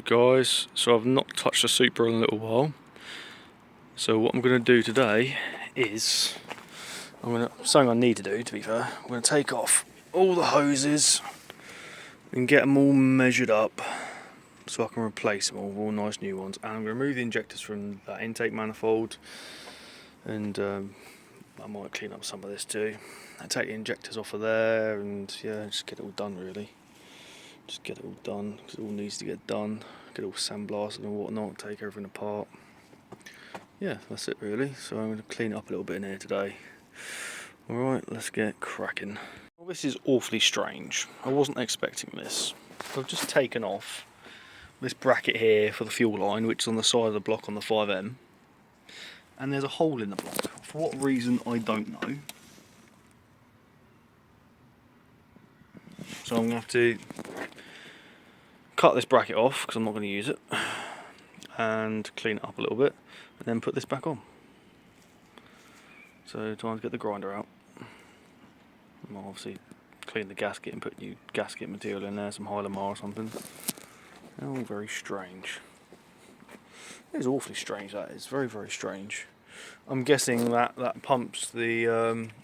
Right guys, so I've not touched the Supra in a little while. So what I'm going to do today is, something I need to do, to be fair, I'm going to take off all the hoses and get them all measured up so I can replace them all with all nice new ones. And I'm going to remove the injectors from that intake manifold, and I might clean up some of this too. I take the injectors off of there and yeah, just get it all done really. Just get it all done, because it all needs to get done. Get it all sandblasted and whatnot, take everything apart. Yeah, that's it really. So I'm going to clean it up a little bit in here today. Alright, let's get cracking. Well, this is awfully strange. I wasn't expecting this. I've just taken off this bracket here for the fuel line, which is on the side of the block on the 5M. And there's a hole in the block. For what reason, I don't know. So I'm going to have to cut this bracket off, because I'm not going to use it, and clean it up a little bit, and then put this back on. So time to get the grinder out. And I'll obviously clean the gasket and put new gasket material in there, some Hylamar or something. Oh, very strange. It is awfully strange, that is. Very, very strange. I'm guessing that pumps the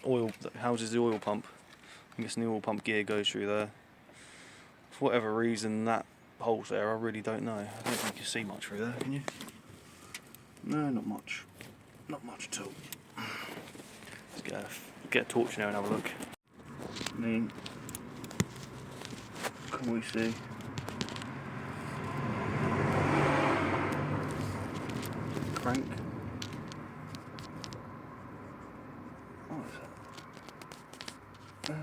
oil, that houses the oil pump. I'm guessing the oil pump gear goes through there. For whatever reason that hole's there, I really don't know. I don't think you can see much through there, can you? No, not much. Not much at all. Let's get a torch now and have a look. I mean, can we see? Crank. What is that?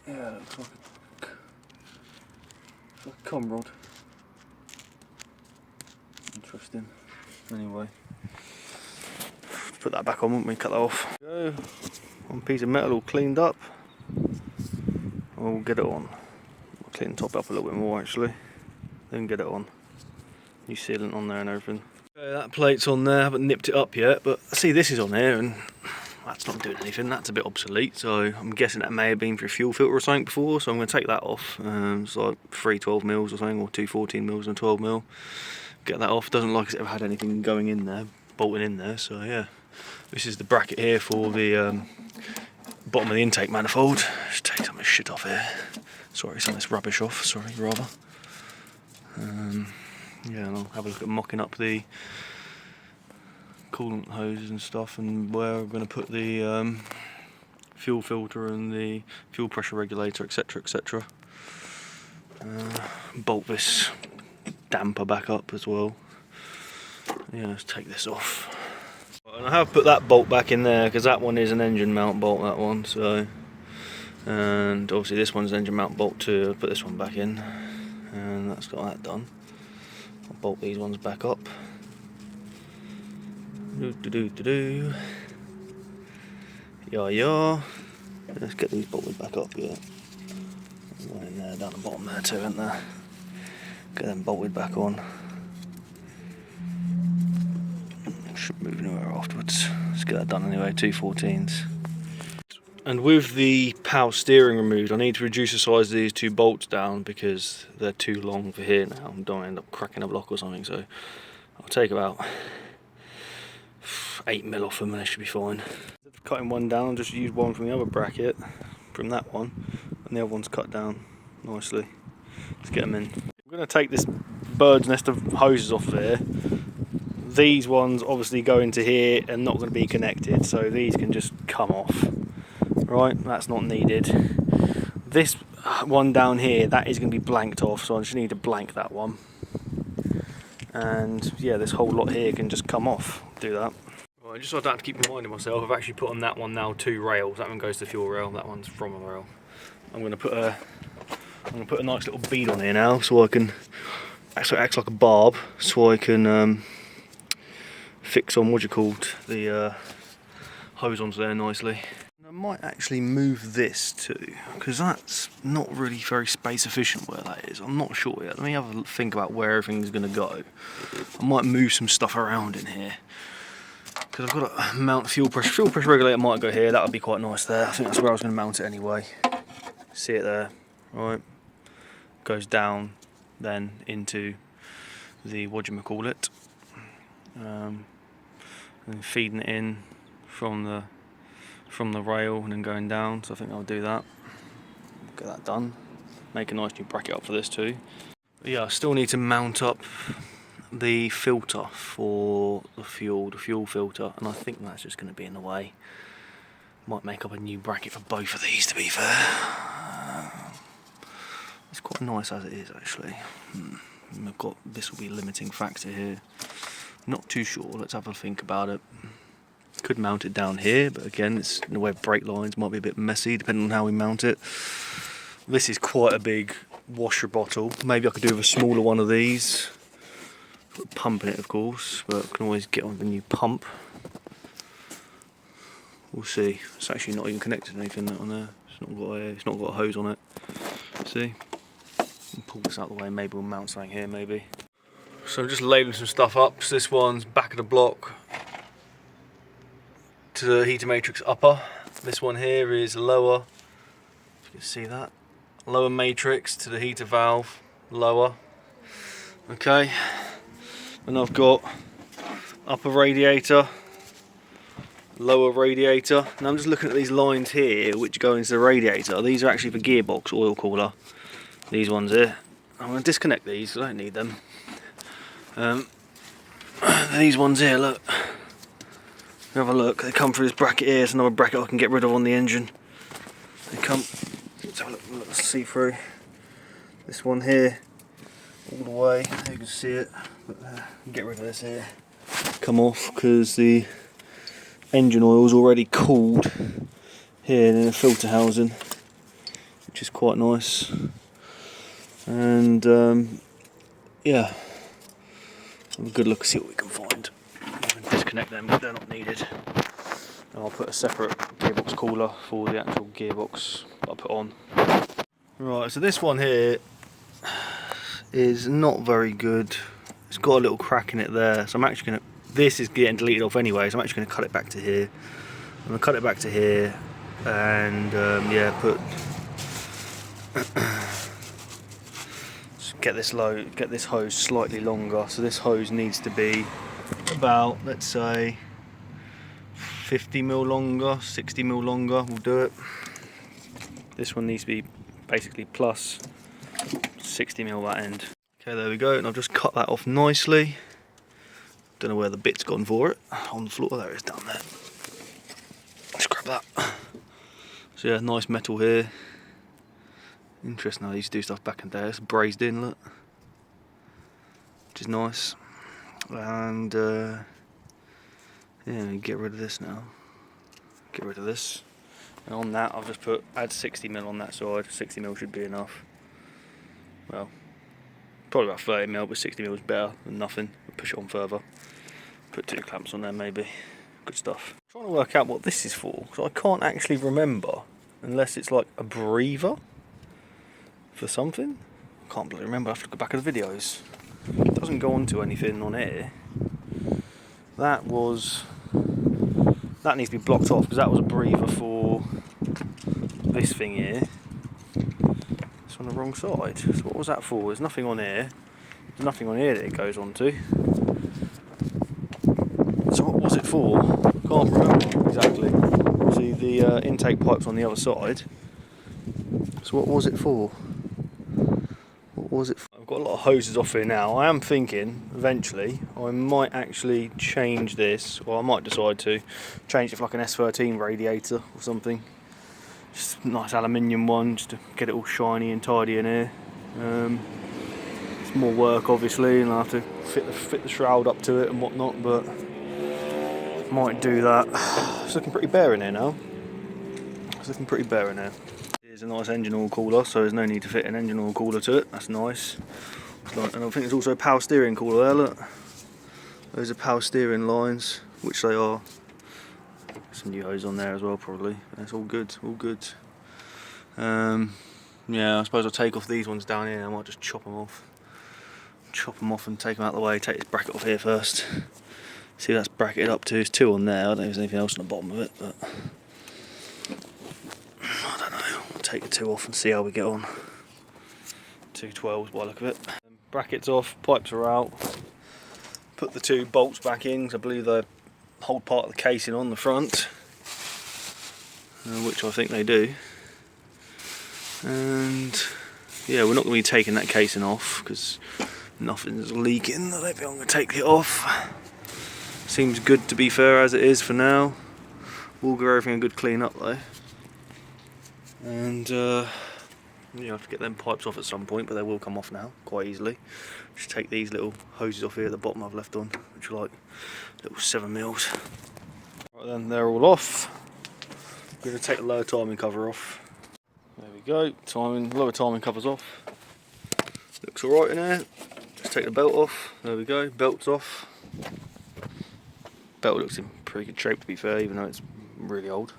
Yeah, it looks like a com rod. Interesting. Anyway, put that back on, won't we? Cut that off. Go. One piece of metal all cleaned up. We'll get it on. I'll clean the top up a little bit more actually. Then get it on. New sealant on there and everything. Okay, that plate's on there. I haven't nipped it up yet, but I see this is on here and that's not doing anything. That's a bit obsolete, so I'm guessing that may have been for a fuel filter or something before, so I'm going to take that off. It's like 3 12mm or something, or 2 14mm and 12mm. Get that off. Doesn't like it's ever had anything going in there, bolting in there, so yeah. This is the bracket here for the bottom of the intake manifold. Just take some of this shit off here. Sorry, some of this rubbish off, sorry, rather. Yeah, and I'll have a look at mocking up the coolant hoses and stuff, and where I'm going to put the fuel filter and the fuel pressure regulator, etc, etc. Bolt this damper back up as well. Yeah, let's take this off. And I have put that bolt back in there because that one is an engine mount bolt, that one, so, and obviously this one's an engine mount bolt too. I'll put this one back in, and that's got that done. I'll bolt these ones back up. Yeah. Let's get these bolted back up, yeah. One in there, down the bottom there too, isn't there? Get them bolted back on. Should move anywhere afterwards. Let's get that done anyway, 214s. And with the power steering removed, I need to reduce the size of these two bolts down because they're too long for here now. I don't end up cracking a block or something, so I'll take about 8mm off them and they should be fine. Cutting one down, just use one from the other bracket, from that one, and the other one's cut down nicely. Let's get them in. I'm going to take this bird's nest of hoses off there. These ones obviously go into here and not going to be connected, so these can just come off. Right, that's not needed. This one down here, that is going to be blanked off, so I just need to blank that one. And yeah, this whole lot here can just come off. Do that. Right, just so I don't have to keep reminding myself, I've actually put on that one now 2 rails. That one goes to the fuel rail, that one's from a rail. I'm going to put a nice little bead on here now, so I can, so it acts like a barb, so I can fix on the hose onto there nicely. I might actually move this too, because that's not really very space efficient where that is. I'm not sure yet. Let me have a think about where everything's going to go. I might move some stuff around in here, because I've got to mount fuel pressure. Fuel pressure regulator might go here. That would be quite nice there. I think that's where I was going to mount it anyway. See it there. right? Goes down then into the whatchamacallit, and feeding it in from the rail and then going down. So I think I'll do that. Get that done. Make a nice new bracket up for this too. But yeah, I still need to mount up the filter for the fuel filter, and I think that's just going to be in the way. Might make up a new bracket for both of these, to be fair. It's quite nice as it is, actually. I've got, this will be a limiting factor here. Not too sure, let's have a think about it. Could mount it down here, but again, it's the way of brake lines might be a bit messy depending on how we mount it. This is quite a big washer bottle. Maybe I could do with a smaller one of these. Pump in it, of course, but I can always get on the new pump. We'll see. It's actually not even connected to anything on there. It's not got a hose on it. See? I'll pull this out of the way. Maybe we'll mount something here. Maybe. So I'm just labeling some stuff up. So this one's back of the block to the heater matrix upper. This one here is lower. You can see that. Lower matrix to the heater valve. Lower. Okay. And I've got upper radiator, lower radiator. Now I'm just looking at these lines here which go into the radiator. These are actually for gearbox oil cooler. These ones here. I'm going to disconnect these, I don't need them. These ones here, look. Have a look, they come through this bracket here. It's another bracket I can get rid of on the engine. They come, let's have a look, let's see through. This one here, all the way, you can see it. Get rid of this here. Come off because the engine oil is already cooled here in the filter housing, which is quite nice. And yeah, have a good look, see what we can find. Disconnect them, but they're not needed. And I'll put a separate gearbox cooler for the actual gearbox that I put on. Right, so this one here is not very good. It's got a little crack in it there, so I'm actually going to, this is getting deleted off anyway, so I'm actually going to cut it back to here. I'm going to cut it back to here and yeah, put get this hose slightly longer. So this hose needs to be about, let's say 50mm longer, 60mm longer will do it. This one needs to be basically plus 60mm that end. Okay, there we go, and I've just cut that off nicely. Don't know where the bit's gone for it. On the floor, there it is down there. Let's grab that. So yeah, nice metal here. Interesting how they used to do stuff back in the day. It's brazed in, look. Which is nice. And yeah, get rid of this now. Get rid of this. And on that, I've just put add 60mm on that side. 60mm should be enough. Well, probably about 30mm, but 60mm is better than nothing. We'll push it on further. Put 2 clamps on there maybe. Good stuff. I'm trying to work out what this is for, because I can't actually remember, unless it's like a breather for something. I can't really remember. I have to go back at the videos. It doesn't go onto anything on here. That needs to be blocked off, because that was a breather for this thing here. It's on the wrong side. So what was that for? There's nothing on here. There's nothing on here that it goes onto. So what was it for? Can't remember exactly. See, the intake pipe's on the other side. So what was it for? What was it for? I've got a lot of hoses off here now. I am thinking eventually I might actually change this, or I might decide to change it for like an S13 radiator or something. Just a nice aluminium one, just to get it all shiny and tidy in here. It's more work obviously, and I have to fit the shroud up to it and whatnot, but might do that. It's looking pretty bare in here now. It's looking pretty bare in here. Here's a nice engine oil cooler, so there's no need to fit an engine oil cooler to it. That's nice. And I think there's also a power steering cooler there, look. Those are power steering lines, which they are. Some new hose on there as well probably. It's all good, all good. Yeah, I suppose I'll take off these ones down here. I might just chop them off. Chop them off and take them out of the way. Take this bracket off here first. See, that's bracketed up to. There's 2 on there. I don't know if there's anything else on the bottom of it, but I don't know. We'll take the 2 off and see how we get on. two 12s by the look of it. Brackets off, pipes are out. Put the 2 bolts back in, because I believe they hold part of the casing on the front, which I think they do. And yeah, we're not going to be taking that casing off because nothing's leaking. I don't think I'm going to take it off. Seems good, to be fair, as it is for now. We'll give everything a good clean up though. And you have to get them pipes off at some point, but they will come off now quite easily. Just take these little hoses off here at the bottom I've left on, which are like little 7mm. Right then, they're all off. I'm going to take the lower timing cover off. There we go, lower timing cover's off. Looks alright in there. Just take the belt off. There we go, belt's off. Belt looks in pretty good shape, to be fair, even though it's really old.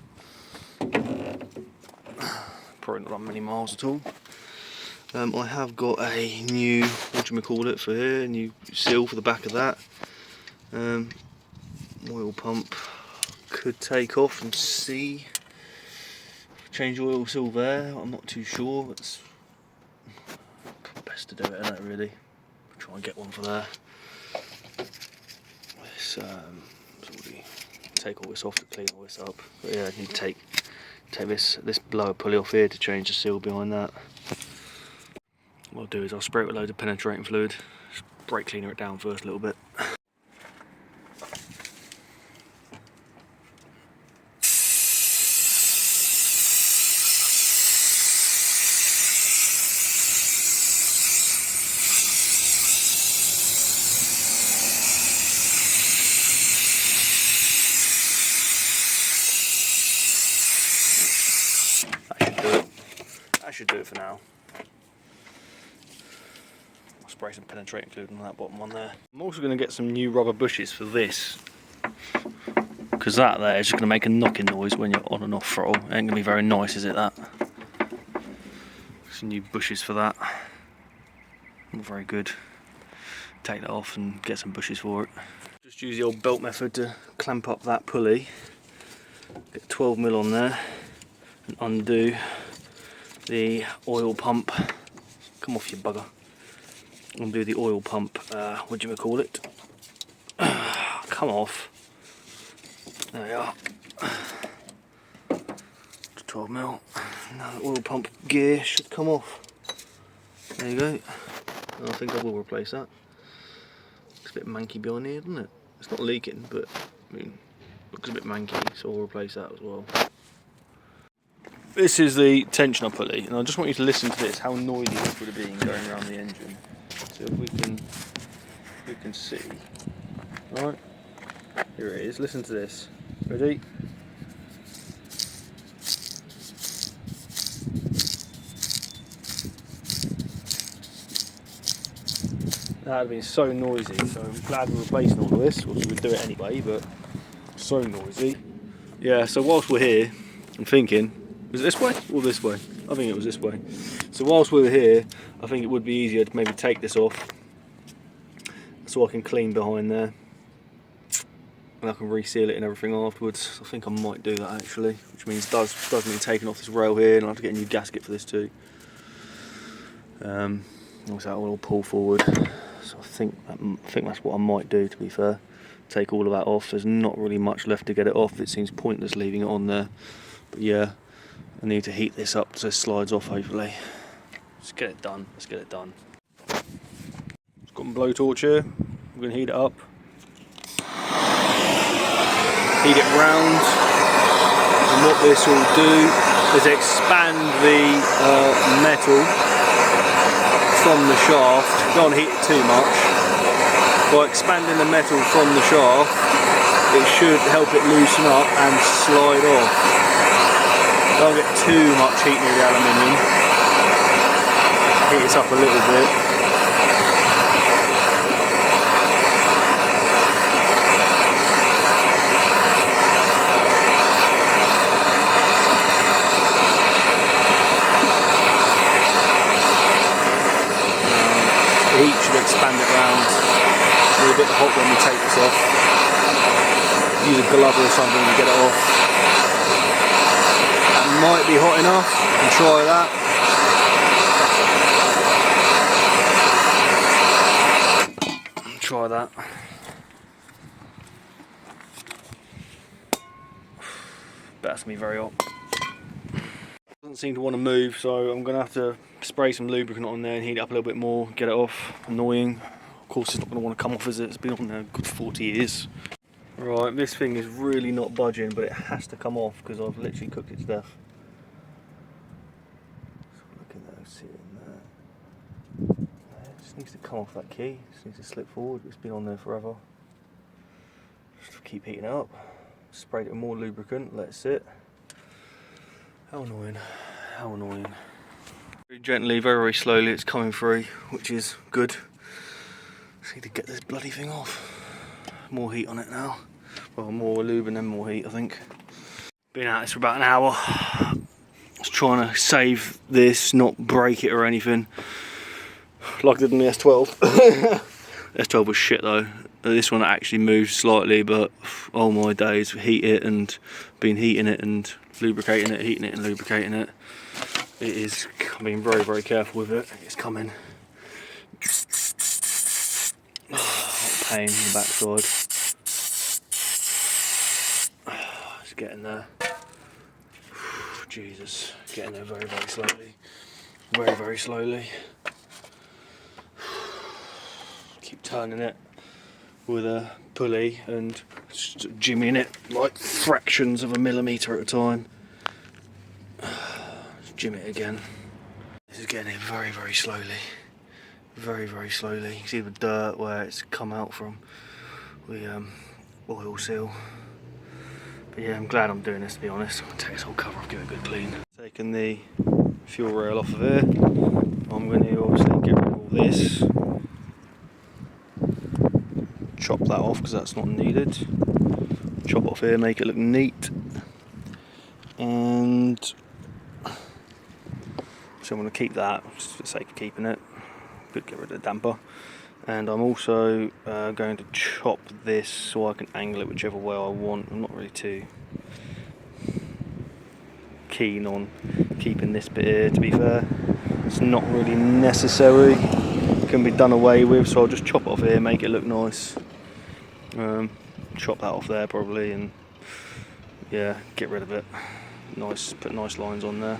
Probably not done many miles at all. I have got a new, what do you call it for here, a new seal for the back of that. Oil pump could take off and see. Change oil seal there, I'm not too sure. It's best to do it, isn't it, really? Try and get one for there. Take all this off to clean all this up. But yeah, I need to take this blower pulley off here to change the seal behind that. What I'll do is I'll spray it with loads of penetrating fluid, just brake cleaner it down first a little bit. That should do it for now. I'll spray some penetrating fluid on that bottom one there. I'm also going to get some new rubber bushes for this, because that there is just going to make a knocking noise when you're on and off throttle. It ain't going to be very nice, is it, that? Some new bushes for that. Not very good. Take that off and get some bushes for it. Just use the old belt method to clamp up that pulley. Get 12mm on there and undo the oil pump. Come off, you bugger. Undo the oil pump, what do you call it? Come off. There we are. 12mm. Now the oil pump gear should come off. There you go. I think I will replace that. Looks a bit manky behind here, doesn't it? It's not leaking, but I mean, looks a bit manky, so I'll replace that as well. This is the tensioner pulley, and I just want you to listen to this, how noisy this would have been going around the engine. So if we can see. Alright, here it is, listen to this. Ready? That would have been so noisy, so I'm glad we're replacing all of this. Well, we would do it anyway, but so noisy. Yeah, so whilst we're here, I'm thinking, was it this way or this way? I think it was this way. So whilst we were here, I think it would be easier to maybe take this off so I can clean behind there. And I can reseal it and everything afterwards. I think I might do that actually, which means does mean taking off this rail here, and I'll have to get a new gasket for this too. Also that will all pull forward. So I think that's what I might do, to be fair. Take all of that off. There's not really much left to get it off. It seems pointless leaving it on there. But yeah, I need to heat this up so it slides off hopefully. Let's get it done. Let's get it done. It's got my blowtorch here. We're going to heat it up. Heat it round. And what this will do is expand the metal from the shaft. Don't heat it too much. By expanding the metal from the shaft, it should help it loosen up and slide off. Don't get too much heat near the aluminium. Heat it up a little bit. The heat should expand it round. A little bit hot when we take this off. Use a glove or something to get it off. Might be hot enough, and try that. that. But that's gonna be very hot. Doesn't seem to want to move, so I'm gonna have to spray some lubricant on there and heat it up a little bit more, get it off. Annoying. Of course it's not gonna want to come off, is it? It's been on there a good 40 years. Right, this thing is really not budging, but it has to come off because I've literally cooked it to death. Look at that, see it in there. It just needs to come off that key, it just needs to slip forward. It's been on there forever. Just keep heating it up. Sprayed it with more lubricant, let it sit. How annoying, how annoying. Very gently, very, very slowly, it's coming free, which is good. Just need to get this bloody thing off. More heat on it now. Well, more lube and then more heat, I think. Been at this for about an hour. Just trying to save this, not break it or anything. Like I did in the S12. S12 was shit though. This one actually moved slightly, but oh my days, heat it and been heating it and lubricating it, heating it and lubricating it. It is, I'm being very, very careful with it. It's coming. Oh, pain in the backside. It's getting there. Jesus, getting there very, very slowly. Very, very slowly. Keep turning it with a pulley and just jimmying it like fractions of a millimetre at a time. Just jim it again. This is getting in very, very slowly. Very, very slowly. You can see the dirt where it's come out from the oil seal. But yeah, I'm glad I'm doing this, to be honest. I'll take this whole cover off, give it a good clean. Taking the fuel rail off of here. I'm going to obviously get rid of all this. Chop that off because that's not needed. Chop off here, make it look neat. And so I'm going to keep that just for the sake of keeping it. Could get rid of the damper. And I'm also going to chop this so I can angle it whichever way I want. I'm not really too keen on keeping this bit here, to be fair. It's not really necessary. It can be done away with, so I'll just chop it off here, make it look nice. Chop that off there probably, and yeah, get rid of it. Nice, put nice lines on there.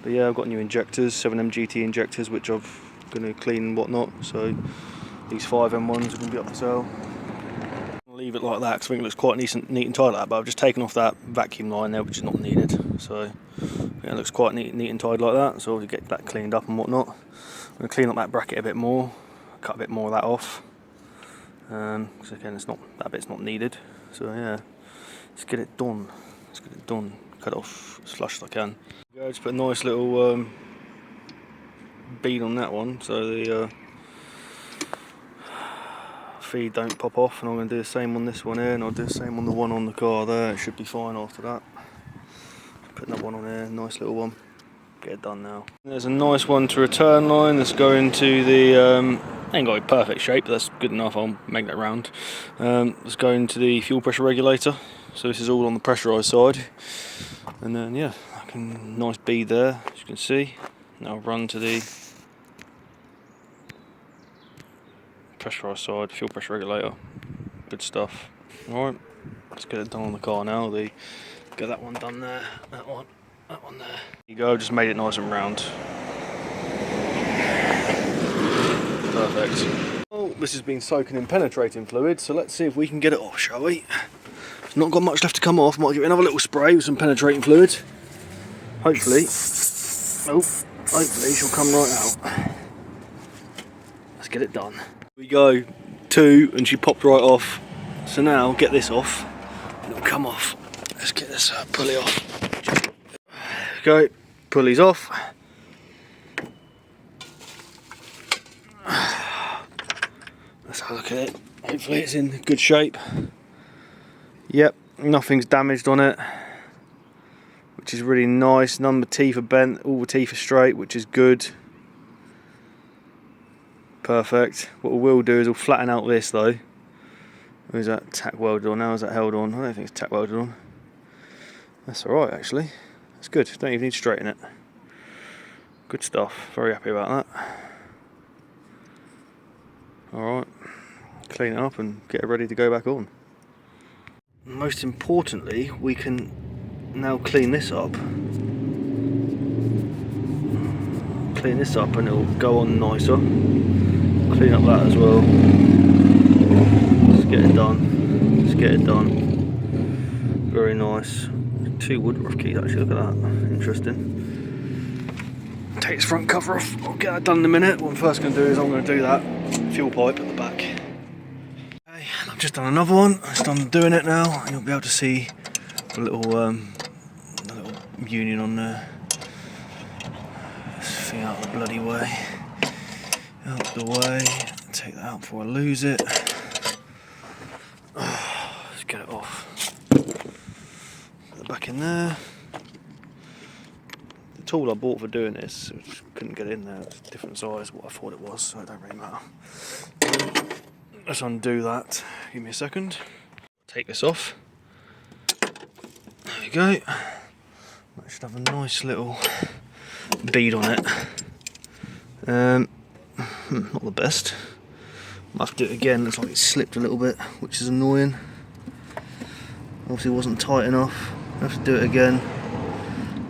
But yeah, I've got new injectors, 7M GT injectors, which I'm going to clean and whatnot. So these 5M ones are going to be up for sale. I'll leave it like that because I think it looks quite neat and tidy like that, but I've just taken off that vacuum line there, which is not needed. So yeah, it looks quite neat and tidy like that. So I'll get that cleaned up and whatnot. I'm going to clean up that bracket a bit more, cut a bit more of that off. Because again, it's not, that bit's not needed. So yeah, let's get it done. Let's get it done. Cut it off as flush as I can. Just put a nice little bead on that one, so the feed don't pop off. And I'm going to do the same on this one here, and I'll do the same on the one on the car there. It should be fine after that. Putting that one on there, nice little one. Get it done now. There's a nice one to return line that's going to the ain't got a perfect shape, but that's good enough. I'll make that round. It's going to the fuel pressure regulator. So this is all on the pressurised side, and then yeah, nice bead there, as you can see. Now run to the pressurised side, fuel pressure regulator. Good stuff. All right, let's get it done on the car now. Get that one done there. That one there. There you go. Just made it nice and round. Perfect. Well, this has been soaking in penetrating fluid, so let's see if we can get it off, shall we? It's not got much left to come off. Might give it another little spray with some penetrating fluid. Hopefully, hopefully she'll come right out. Let's get it done. Here we go, 2, and she popped right off. So now get this off, and it'll come off. Let's get this pulley off. There we go, pulley's off. Let's have a look at it. Hopefully it's in good shape. Yep, nothing's damaged on it, which is really nice. None of the teeth are bent, all the teeth are straight, which is good. Perfect. What we will do is we'll flatten out this though. Or is that tack welded on now? Is that held on? I don't think it's tack welded on. That's alright actually. That's good. Don't even need to straighten it. Good stuff. Very happy about that. Alright. clean it up and get it ready to go back on. Most importantly, we can now clean this up. Clean this up and it'll go on nicer. Clean up that as well. Let's get it done. Let's get it done. Very nice. 2 woodruff keys actually, look at that. Interesting. Take this front cover off. I'll get that done in a minute. What I'm first going to do is I'm going to do that fuel pipe at the back. Okay, I've just done another one. Just done doing it now. You'll be able to see the little union on there. This thing out of the bloody way. Out the way. Take that out before I lose it. Let's get it off. Put it back in there. The tool I bought for doing this, I just couldn't get in there. It's a different size what I thought it was, so it don't really matter. Let's undo that. Give me a second. Take this off. There we go. That should have a nice little bead on it. Not the best. Might have to do it again. Looks like it slipped a little bit, which is annoying. Obviously wasn't tight enough. I have to do it again.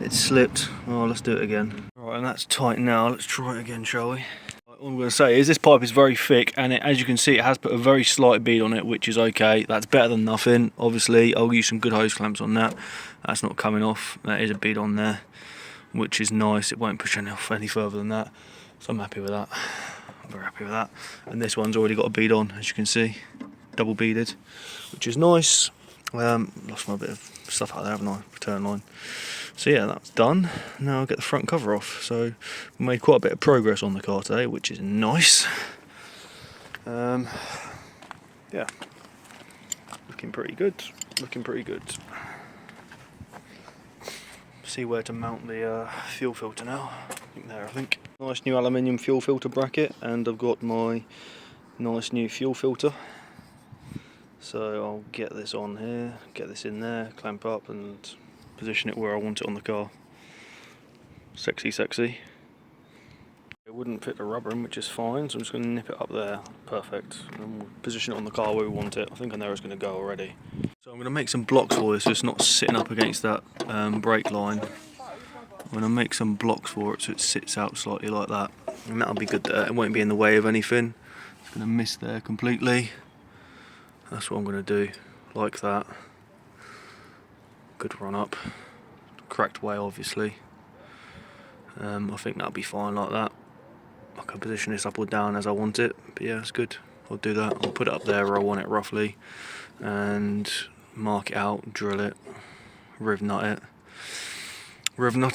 It slipped. Oh, let's do it again. Right, and that's tight now. Let's try it again, shall we? All I'm going to say is this pipe is very thick, and as you can see, it has put a very slight bead on it, which is okay. That's better than nothing. Obviously, I'll use some good hose clamps on that. That's not coming off. That is a bead on there, which is nice. It won't push any further than that. So I'm happy with that. I'm very happy with that. And this one's already got a bead on, as you can see, double beaded, which is nice. Lost my bit of stuff out there, haven't I? Return line. So yeah, that's done. Now I'll get the front cover off. So we made quite a bit of progress on the car today, which is nice. Yeah, looking pretty good. Looking pretty good. See where to mount the fuel filter now. I think. Nice new aluminium fuel filter bracket, and I've got my nice new fuel filter. So I'll get this on here, get this in there, clamp up and position it where I want it on the car. Sexy, sexy. It wouldn't fit the rubber in, which is fine, so I'm just going to nip it up there. Perfect. And we'll position it on the car where we want it. I think I know where it's going to go already. So I'm going to make some blocks for this so it's not sitting up against that brake line. I'm going to make some blocks for it so it sits out slightly like that. And that'll be good there. It won't be in the way of anything. It's going to miss there completely. That's what I'm going to do, like that. Good run up. Correct way, obviously. I think that'll be fine like that. I can position this up or down as I want it, but yeah, it's good. I'll do that. I'll put it up there where I want it roughly, and mark it out, drill it, riv nut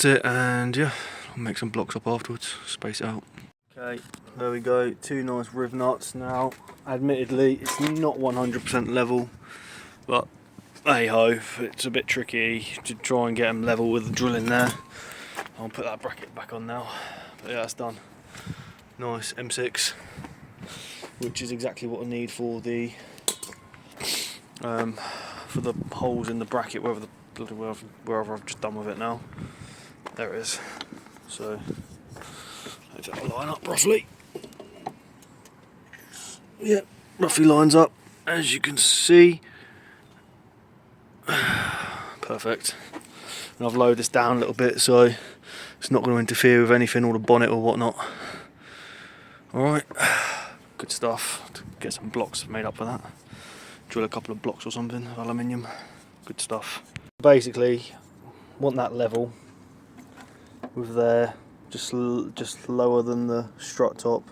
it, and yeah, I'll make some blocks up afterwards, space it out. Okay, there we go, 2 nice riv nuts. Now, admittedly, it's not 100% level, but hey ho, it's a bit tricky to try and get them level with the drilling there. I'll put that bracket back on now, but yeah, that's done. Nice M6, which is exactly what I need for the holes in the bracket, wherever I've just done with it now. There it is. So if that'll line up roughly. Yeah, roughly lines up, as you can see. Perfect. And I've lowered this down a little bit so it's not going to interfere with anything, or the bonnet or whatnot. Alright, good stuff. Get some blocks made up for that. Drill a couple of blocks or something of aluminium. Good stuff. Basically, want that level with there, just lower than the strut top.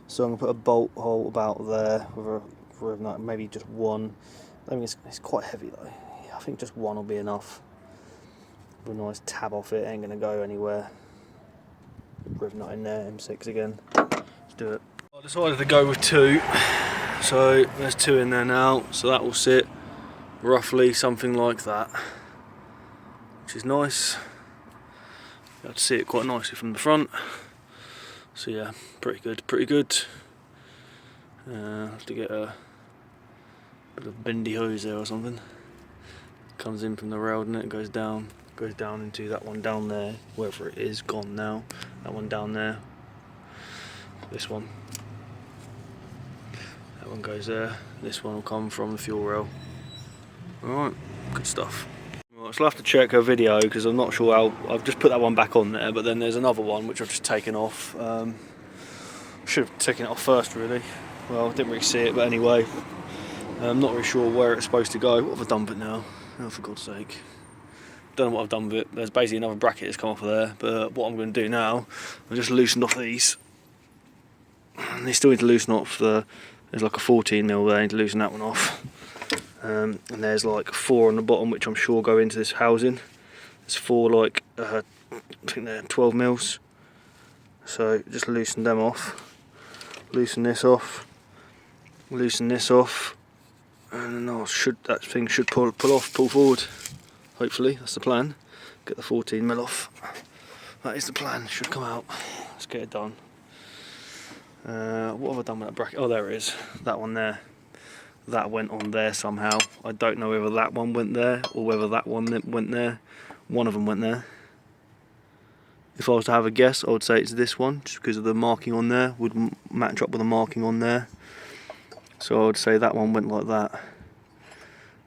So I'm going to put a bolt hole about there with maybe just one. I mean, it's quite heavy though. Yeah, I think just one will be enough. With a nice tab off it, ain't going to go anywhere. Riv nut in there, M6 again. Let's do it. I decided to go with 2. So there's 2 in there now. So that will sit roughly something like that, which is nice. You have to see it quite nicely from the front. So yeah, pretty good, pretty good. Have to get a bit of bendy hose there or something. Comes in from the rail and it goes down into that one down there, wherever it is, gone now. That one down there. This one. That one goes there. This one will come from the fuel rail. Alright, good stuff. Right, so I'll have to check her video because I'm not sure how. I've just put that one back on there, but then there's another one which I've just taken off. Should have taken it off first, really. Well, I didn't really see it, but anyway. I'm not really sure where it's supposed to go. What have I done with it now? Oh, for God's sake. Don't know what I've done with it. There's basically another bracket that's come off of there, but what I'm going to do now, I've just loosened off these. And they still need to loosen off there's like a 14mm there, I need to loosen that one off. And there's like 4 on the bottom, which I'm sure go into this housing. There's 4 like, I think they're 12mm. So just loosen them off. Loosen this off. Loosen this off. And then that thing should pull forward. Hopefully, that's the plan. Get the 14mm off. That is the plan, should come out. Let's get it done. What have I done with that bracket? Oh, there it is. That one there. That went on there somehow. I don't know whether that one went there or whether that one went there. One of them went there. If I was to have a guess, I would say it's this one, just because of the marking on there would match up with the marking on there. So I would say that one went like that.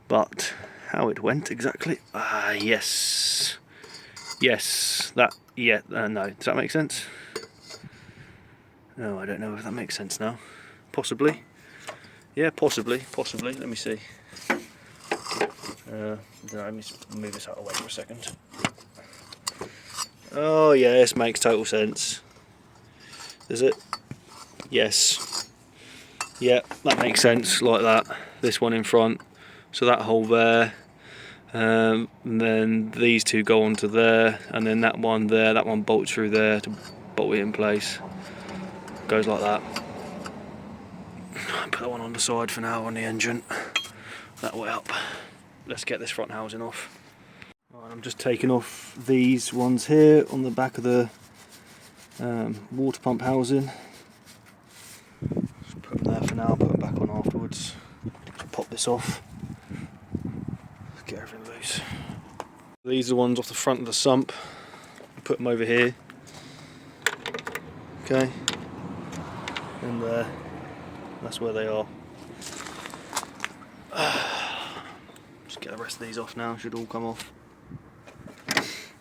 But how it went exactly? Yes. Yes. No. Does that make sense? No, I don't know if that makes sense now. Possibly. Yeah, possibly. Let me see. Let me move this out of the way for a second. Oh yeah, this makes total sense. Does it? Yes. Yeah, that makes sense, like that. This one in front. So that hole there. And then these two go onto there, and then that one there, that one bolts through there to bolt it in place. Goes like that. Put that one on the side for now on the engine. That way up. Let's get this front housing off. Right, I'm just taking off these ones here on the back of the water pump housing. Just put them there for now, put them back on afterwards. Just pop this off. Get everything loose. These are the ones off the front of the sump. Put them over here. Okay. And there. That's where they are. Just get the rest of these off now, should all come off.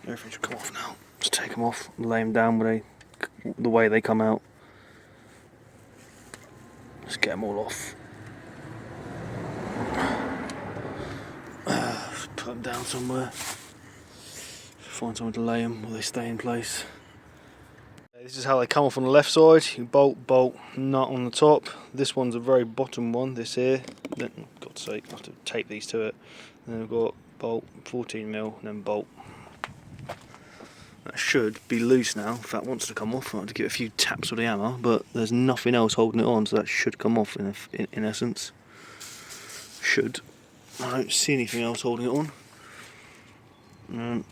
Everything should come off now. Just take them off and lay them down the way they come out. Just get them all off. Put them down somewhere. Find somewhere to lay them while they stay in place. This is how they come off on the left side. You bolt, nut on the top. This one's a very bottom one, this here. Then, God's sake, I have to tape these to it. And then we've got bolt, 14mm, and then bolt. That should be loose now. If that wants to come off, I have to give it a few taps with the hammer, but there's nothing else holding it on, so that should come off in essence. Should. I don't see anything else holding it on.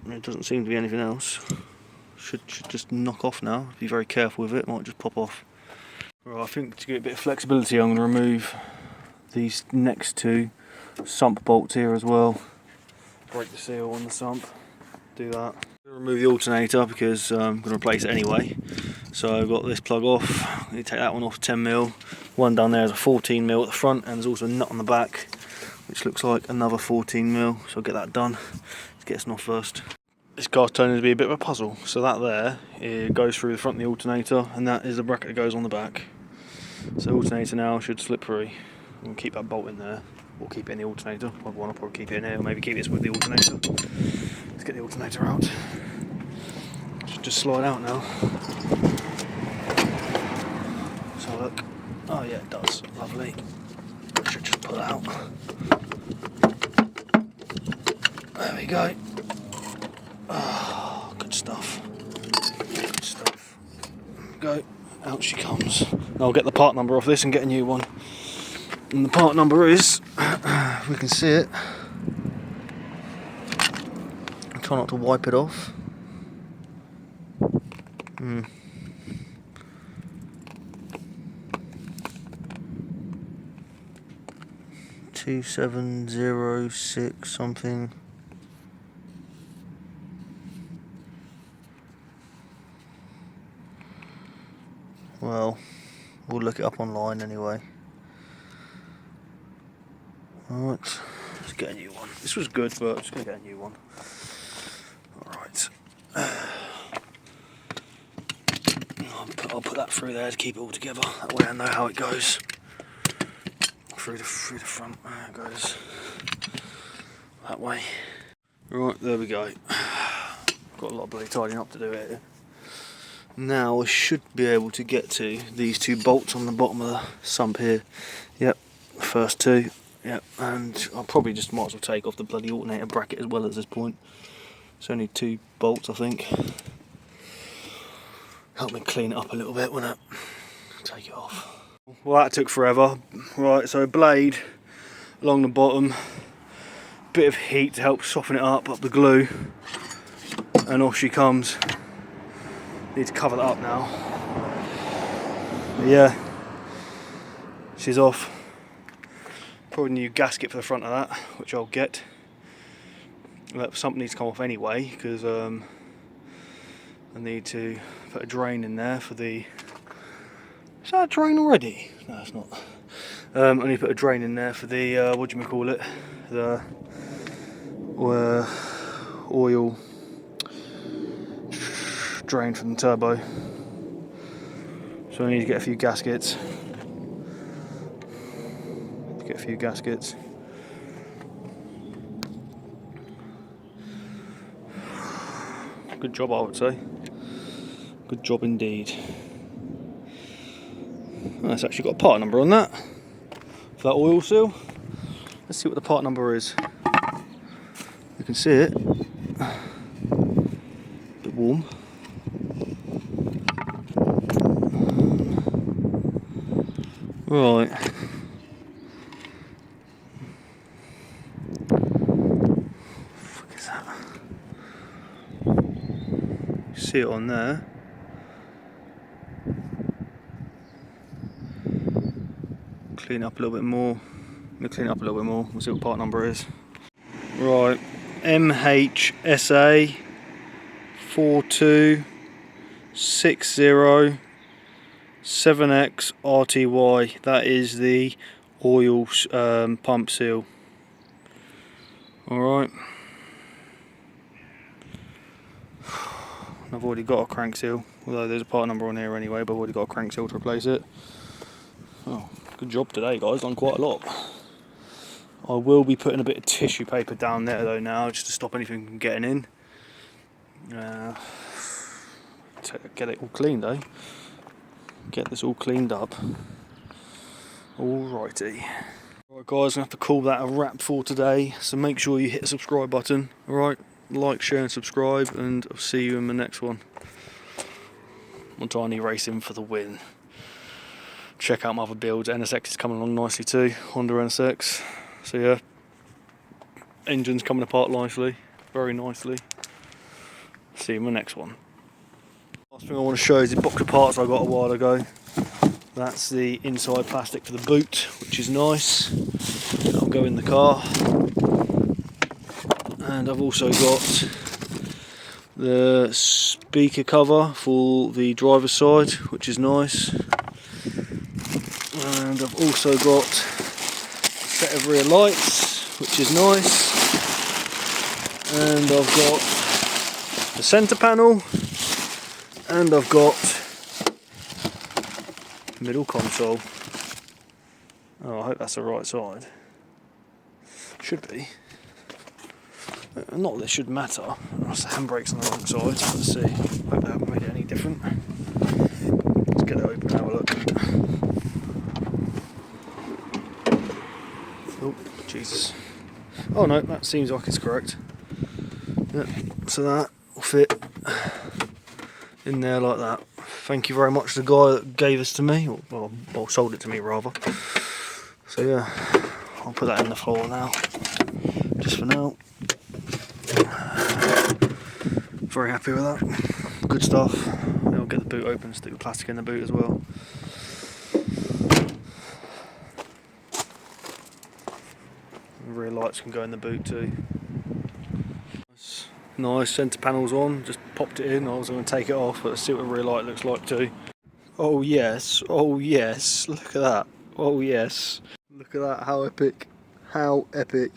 It doesn't seem to be anything else. Should just knock off now. Be very careful with it, might just pop off. Right, I think to get a bit of flexibility I'm going to remove these next two sump bolts here as well. Break the seal on the sump, do that. I'm going to remove the alternator because I'm going to replace it anyway. So I've got this plug off, I need to take that one off 10mm. One down there is a 14mm at the front, and there's also a nut on the back which looks like another 14mm, so I'll get that done. Let's get this off first. This car's turning to be a bit of a puzzle. So that there, it goes through the front of the alternator, and that is the bracket that goes on the back. So the alternator now should slip free. We'll keep that bolt in there. We'll keep it in the alternator. I'll probably keep it in here, or maybe keep this with the alternator. Let's get the alternator out. Should just slide out now. So look. Oh yeah, it does. Lovely. Should just pull it out. There we go. Oh, good stuff. Good stuff. Go. Out she comes. I'll get the part number off this and get a new one. And the part number is, if we can see it, I'll try not to wipe it off. 2706 something. Well, we'll look it up online anyway. Alright, let's get a new one. This was good, but I'm just going to get a new one. Alright. I'll put that through there to keep it all together. That way I know how it goes. Through the front. There it goes. That way. Right, there we go. Got a lot of bloody tidying up to do here. Now I should be able to get to these two bolts on the bottom of the sump here. Yep, first two. Yep, and I'll probably just might as well take off the bloody alternator bracket as well at this point. It's only 2 bolts, I think. Help me clean it up a little bit, won't it? Take it off. Well, that took forever. Right, so a blade along the bottom, bit of heat to help soften it up the glue, and off she comes. Need to cover that up now. But yeah, she's off. Probably a new gasket for the front of that, which I'll get. Something needs to come off anyway, because I need to put a drain in there for the... Is that a drain already? No, it's not. I need to put a drain in there for the, what do you call it? The oil drain from the turbo. So I need to get a few gaskets. Good job, I would say. Good job indeed. Oh, it's actually got a part number on that. For that oil seal. Let's see what the part number is. You can see it. A bit warm. Right. What is that? You see it on there. Clean up a little bit more. We'll clean it up a little bit more. We'll see what part number is. Right. MHSA 4260 7X RTY. That is the oil pump seal. Alright. I've already got a crank seal, although there's a part number on here anyway, but I've already got a crank seal to replace it. Oh, good job today, guys, done quite a lot. I will be putting a bit of tissue paper down there though now, just to stop anything from getting in. Get it all cleaned, eh? Get this all cleaned up. Alrighty. Alright guys, I'm going to have to call that a wrap for today, so make sure you hit the subscribe button. Alright, like, share and subscribe, and I'll see you in the next one. On Tiny Racing for the win. Check out my other builds. NSX is coming along nicely too, Honda NSX. So yeah, engine's coming apart nicely, very nicely. See you in the next one. Last thing I want to show is the box of parts I got a while ago. That's the inside plastic for the boot, which is nice. That'll go in the car. And I've also got the speaker cover for the driver's side, which is nice. And I've also got a set of rear lights, which is nice. And I've got the centre panel. And I've got middle console. Oh, I hope that's the right side. Should be. Not that it should matter. The handbrake's on the wrong side. Let's see. Hope they haven't made it any different. Let's get it open and have a look. Oh, Jesus. Oh no, that seems like it's correct. Yep, so that will fit in there like that. Thank you very much to the guy that gave this to me, or sold it to me rather. So yeah, I'll put that in the floor now, just for now. Very happy with that. Good stuff. I'll get the boot open, stick the plastic in the boot as well. Rear lights can go in the boot too. Nice, centre panel's on, just popped it in. I was going to take it off, but let's see what the rear light looks like too. Oh yes, look at that. Oh yes, look at that, how epic. How epic.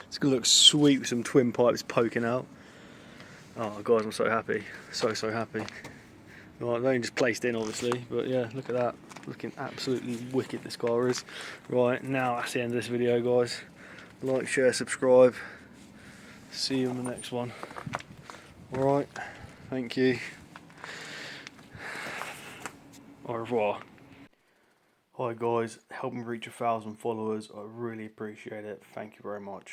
It's going to look sweet with some twin pipes poking out. Oh guys, I'm so happy. So happy. Right, I've only just placed in obviously, but yeah, look at that. Looking absolutely wicked this car is. Right, now that's the end of this video guys. Like, share, subscribe. See you in the next one. Alright, thank you. Au revoir. Hi guys, help me reach 1,000 followers. I really appreciate it. Thank you very much.